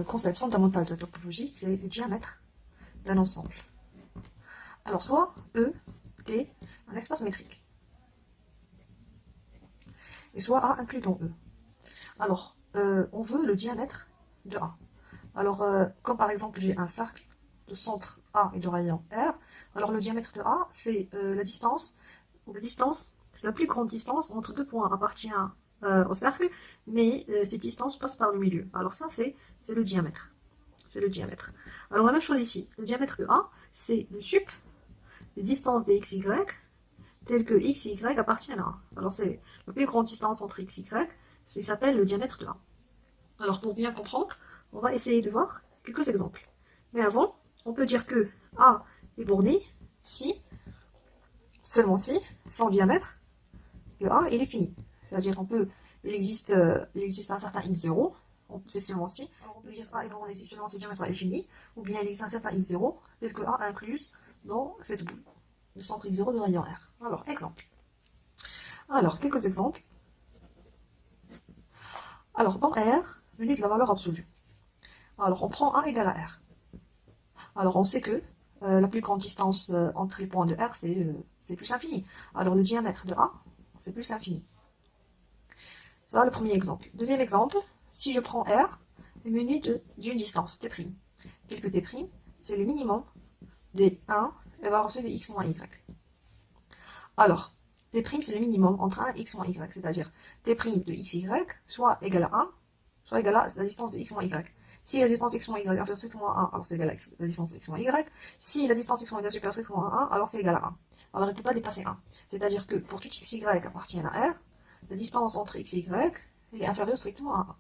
concept fondamental de la topologie, c'est le diamètre d'un ensemble. Alors, soit E, T, un espace métrique, et soit A inclus dans E. Alors, on veut le diamètre de A. Alors, comme par exemple, j'ai un cercle de centre A et de rayon R, alors le diamètre de A, c'est la distance, c'est la plus grande distance entre deux points appartient au cercle, mais cette distance passe par le milieu. Alors ça, c'est le diamètre. C'est le diamètre. Alors la même chose ici. Le diamètre de A, c'est le sup des distances des xy, telles que x et y appartiennent à A. Alors c'est la plus grande distance entre x et y, ça s'appelle le diamètre de A. Alors pour bien comprendre, on va essayer de voir quelques exemples. Mais avant, on peut dire que A est borné si, seulement si, son diamètre, le A, il est fini. C'est-à-dire il existe un certain x0, c'est seulement si. On peut dire ça est borné si seulement ce diamètre est fini, ou bien il existe un certain x0, tel que A inclus dans cette boule, le centre x0 de rayon R. Alors, exemple. Alors, quelques exemples. Alors, dans R, venue de la valeur absolue. Alors, on prend A égale à R. Alors, on sait que la plus grande distance entre les points de R, c'est plus l'infini. Alors, le diamètre de A, c'est plus l'infini. Ça, le premier exemple. Deuxième exemple, si je prends R, menu d'une distance, T', tel que T', c'est le minimum des 1 et valeur absolue de x moins y. Alors, T', c'est le minimum entre 1 et x moins y, c'est-à-dire T' de xy soit égal à 1, soit égal à la distance de x moins y. Si la distance x moins y inférieure strictement à 1, alors c'est égal à la distance x moins y. Si la distance x moins y supérieure strictement à 1, alors c'est égal à 1. Alors il ne peut pas dépasser 1. C'est-à-dire que pour tout xy appartient à R, la distance entre x et y est inférieure strictement à 1.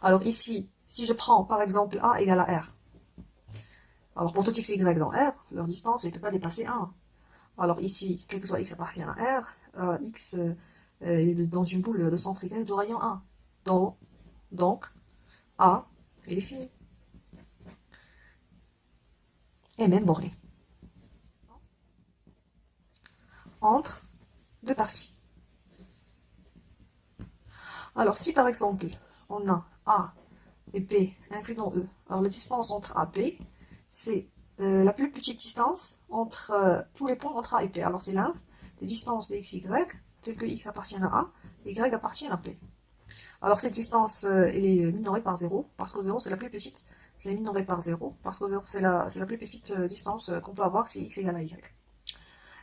Alors ici, si je prends par exemple A égale à R, alors pour tout xy dans R, leur distance ne peut pas dépasser 1. Alors ici, quel que soit x appartient à R, x est dans une boule de centre y de rayon 1. Donc A, il est fini. Et même borné. Entre deux parties. Alors si par exemple, on a A et P inclus dans E, alors la distance entre A et P, c'est la plus petite distance entre tous les points entre A et P. Alors c'est l'inf des distances de x, y, telles que x appartient à A et y appartient à P. Alors cette distance, elle est minorée par 0, parce qu'au 0 c'est la plus petite. C'est minoré par 0, parce qu'au 0 c'est la plus petite distance qu'on peut avoir si x égale à y.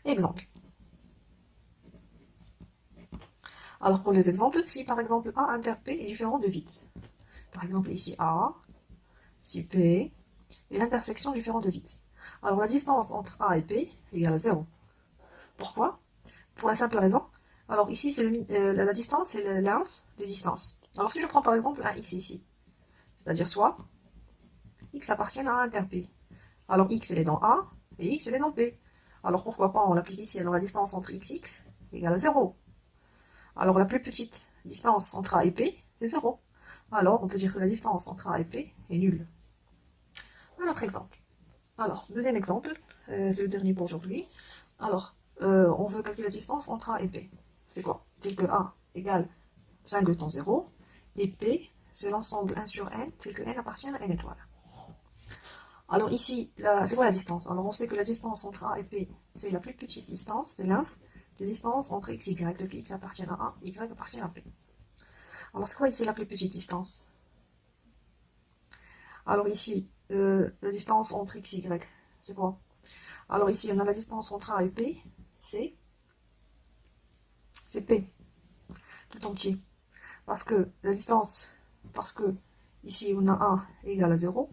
Exemple. Alors pour les exemples, si par exemple A inter P est différent de vide. Par exemple ici A, ici P, et l'intersection différente de vide. Alors la distance entre A et P est égale à 0. Pourquoi? Pour la simple raison. Alors ici, la distance, c'est l'inf des distances. Alors si je prends par exemple un x ici, c'est-à-dire soit x appartient à un inter P. Alors x, elle est dans A, et x, elle est dans P. Alors pourquoi pas on l'applique ici? Alors la distance entre x est égale à 0. Alors la plus petite distance entre A et P, c'est 0. Alors on peut dire que la distance entre A et P est nulle. Un autre exemple. Alors, deuxième exemple, c'est le dernier pour aujourd'hui. Alors, on veut calculer la distance entre A et P. C'est quoi? Tel que A égale singleton 0, et P, c'est l'ensemble 1 sur n, tel que n appartient à n étoile. Alors ici, c'est quoi la distance? Alors on sait que la distance entre A et P, c'est la plus petite distance, c'est l'inf des distances entre x et y, tel que x appartient à A, y appartient à P. Alors c'est quoi ici la plus petite distance? Alors ici, la distance entre x et y, c'est quoi? Alors ici, on a la distance entre A et P, c'est P, tout entier. Parce que ici on a A égale à 0,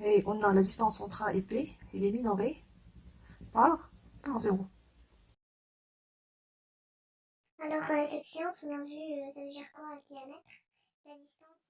et on a la distance entre A et P, elle est minorée par 0. Alors, cette séance, on a vu, ça veut dire quoi, diamètre? La distance